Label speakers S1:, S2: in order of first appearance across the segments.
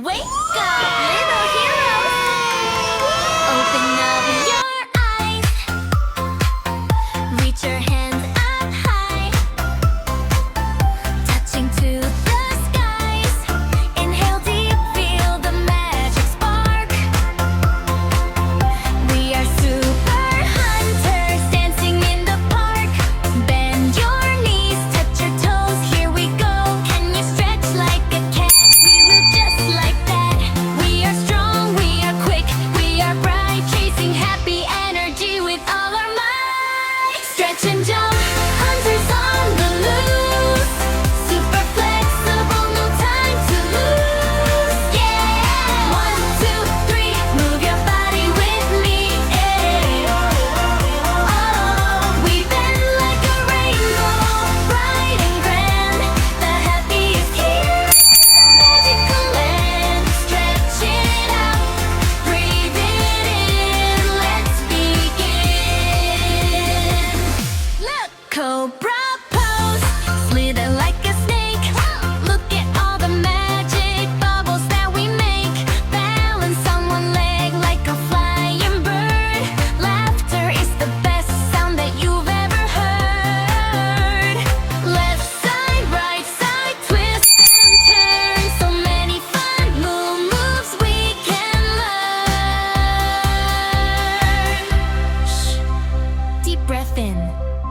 S1: Wake up, little heroes! Open up your eyes. Reach your hands up high, touching to the skies. Inhale deep, feel the magic spark. We are super hunters, dancing in the park. Bend your knees, touch your toes, here we go. Can you stretch like a cat? We will just like that. We are strong, we are quick, we are bright, chasing happy energy with all our might. Stretch and jump, hunters on the loose. Super flexible, no time to lose. Yeah! 1, 2, 3, move your body with me. Oh, we bend like a rainbow, bright and grand. The happiest here, magical land. Stretch it out, breathe it in. Let's begin. Look, cobra pose, slither like a snake. Look at all the magic bubbles that we make. Balance on one leg like a flying bird. Laughter is the best sound that you've ever heard. Left side, right side, twist and turn. So many fun moves we can learn. Shh. Deep breath in,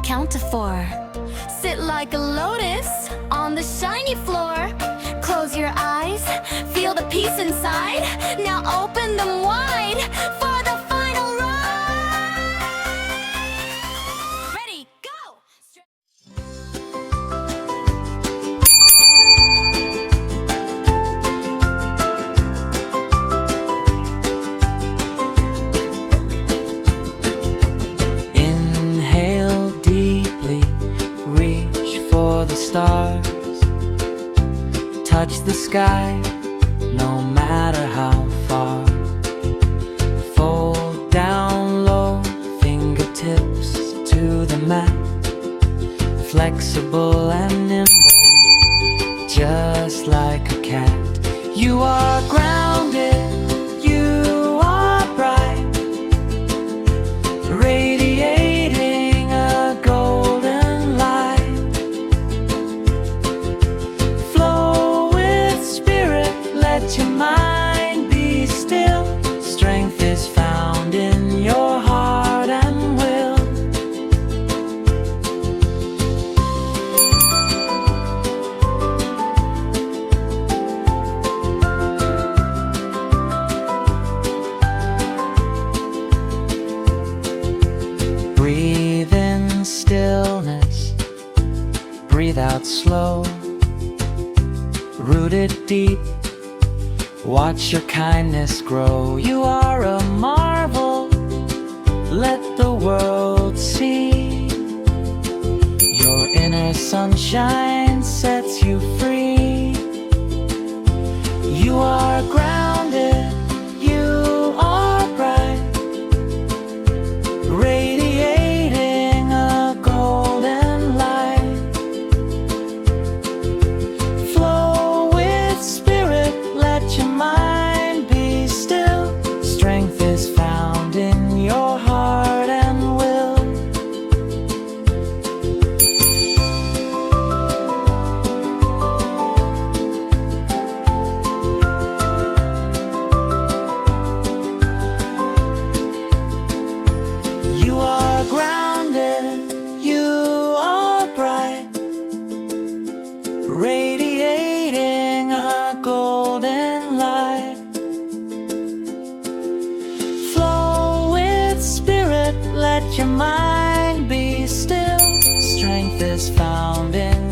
S1: count to 4. Sit like a lotus on the shiny floor. Close your eyes, feel the peace inside. Now open them wide for the final ride. Ready, go!
S2: Inhale deeply, reach for the stars. Touch the sky, no matter how far. Fold down low, fingertips to the mat. Flexible and nimble, just like a cat. You are grounded, you are bright, radiating a golden light. Flow with spirit, let your mind be still. Strength is found in your heart and will. Breathe in stillness, breathe out slow. Rooted deep, watch your kindness grow. You are a marvel, let the world see. Your inner sunshine sets you free. You are grounded, you are bright, radiating a golden light. Flow with spirit, let your mind be still. Strength is found in your heart and will. You are grounded, you are bright, radiating a golden light. Flow with spirit, let your mind be still. Strength is found in